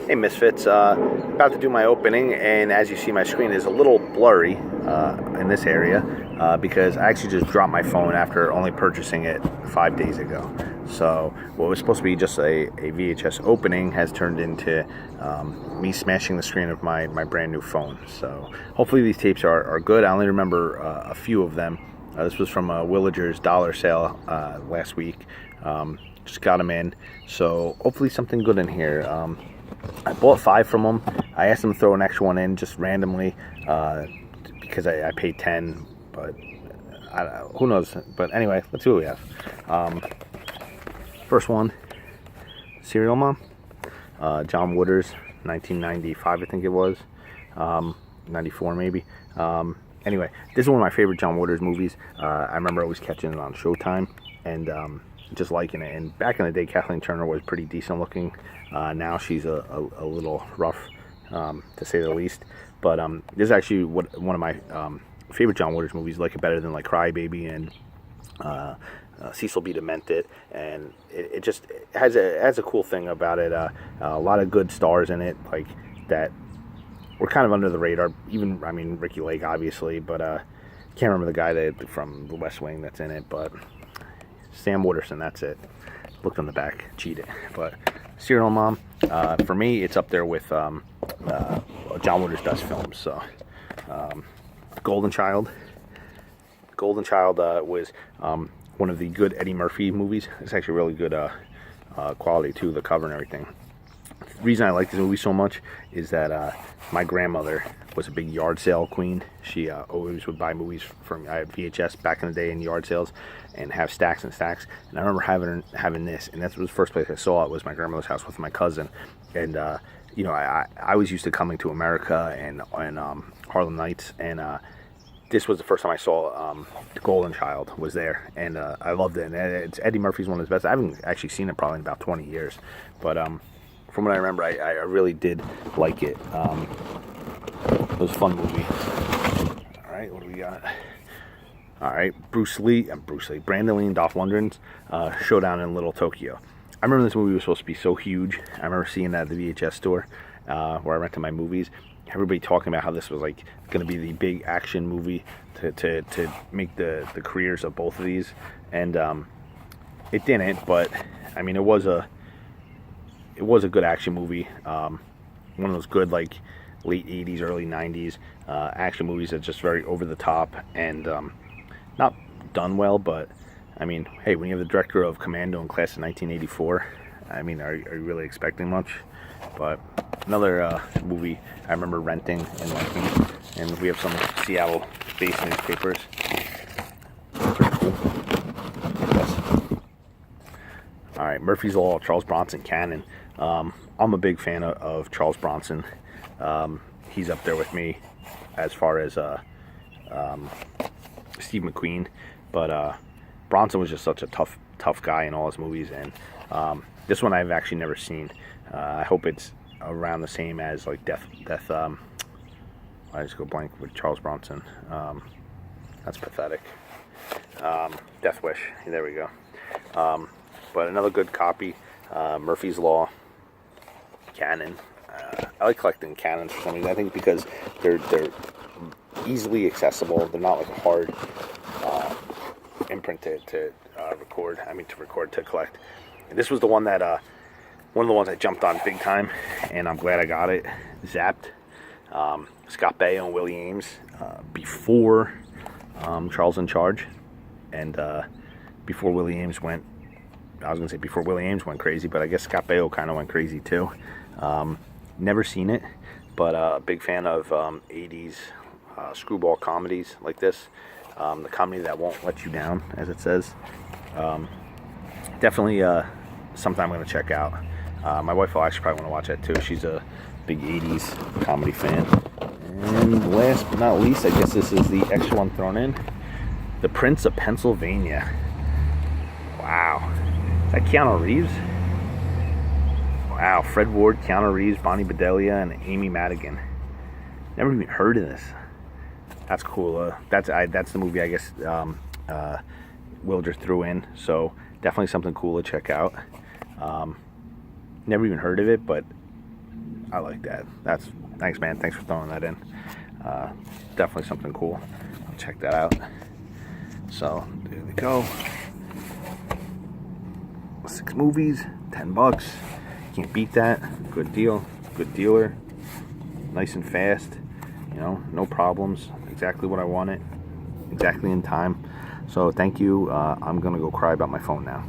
Hey Misfits, about to do my opening, and as you see my screen is a little blurry in this area because I actually just dropped my phone after only purchasing it 5 days ago. So what was supposed to be just a VHS opening has turned into me smashing the screen of my brand new phone. So hopefully these tapes are good. I only remember a few of them. This was from Williger's dollar sale last week. Just got them in, so hopefully something good in here. I bought 5 from them. I asked them to throw an extra one in just randomly because I paid 10, but who knows. But anyway, let's see what we have. First one, Serial Mom, John Waters, 1995 I think it was, 94 maybe. Anyway, this is one of my favorite John Waters movies. I remember always catching it on Showtime and just liking it. And back in the day, Kathleen Turner was pretty decent looking. Now she's a little rough, to say the least. But this is actually one of my favorite John Waters movies. Like it better than like Cry Baby and Cecil B. Demented. And it just has a cool thing about it. A lot of good stars in it, like that were kind of under the radar. Even, I mean, Ricky Lake obviously, but can't remember the guy from The West Wing that's in it. But Sam Waterston, that's it. Looked on the back, cheated. But Serial Mom, for me, it's up there with John Waters does films. So, Golden Child. Golden Child was one of the good Eddie Murphy movies. It's actually really good quality too, the cover and everything. The reason I like this movie so much is that my grandmother was a big yard sale queen. She always would buy movies from VHS back in the day in yard sales and have stacks and stacks. And I remember having this, and that was the first place I saw it, was my grandmother's house with my cousin. And you know, I was used to coming to America and Harlem Nights, and this was the first time I saw The Golden Child was there, and I loved it. And it's Eddie Murphy's one of his best. I haven't actually seen it probably in about 20 years, but from what I remember, I really did like it. It was a fun movie. All right, what do we got? All right, Brandon Lee and Dolph Lundgren's Showdown in Little Tokyo. I remember this movie was supposed to be so huge. I remember seeing that at the VHS store where I rented my movies. Everybody talking about how this was like going to be the big action movie to make the careers of both of these, and it didn't. But I mean, it was a good action movie. One of those good like late 80s, early 90s action movies that's just very over the top and not done well. But I mean, hey, when you have the director of Commando in class of 1984, I mean, are you really expecting much? But another movie I remember renting and liking, and we have some Seattle-based newspapers. Pretty cool. Yes. All right, Murphy's Law, Charles Bronson canon. I'm a big fan of Charles Bronson. He's up there with me as far as Steve McQueen, but Bronson was just such a tough guy in all his movies, and this one I've actually never seen. I hope it's around the same as like Death. I just go blank with Charles Bronson. That's pathetic. Death Wish. There we go. But another good copy. Murphy's Law. Canon. I like collecting canons for some reason. I think because they're easily accessible. They're not like a hard imprint to record. I mean, to collect. And this was the one that one of the ones I jumped on big time, and I'm glad I got it. Zapped. Scott Baio and Willie Ames before Charles in Charge, and before Willie Ames went. I was gonna say before Willie Ames went crazy, but I guess Scott Baio kind of went crazy too. Never seen it, but a big fan of 80s screwball comedies like this. The comedy that won't let you down, as it says. Definitely something I'm going to check out. My wife will actually probably want to watch that too. She's a big 80s comedy fan. And last but not least, I guess this is the extra one thrown in. The Prince of Pennsylvania. Wow. Is that Keanu Reeves? Wow, Fred Ward, Keanu Reeves, Bonnie Bedelia, and Amy Madigan. Never even heard of this. That's cool. That's the movie I guess Wilder threw in. So definitely something cool to check out. Never even heard of it, but I like that. Thanks, man. Thanks for throwing that in. Definitely something cool. Check that out. So there we go. 6 movies, $10. Can't beat that. Good deal. Good dealer. Nice and fast. You know, no problems. Exactly what I wanted. Exactly in time. So thank you. I'm gonna go cry about my phone now.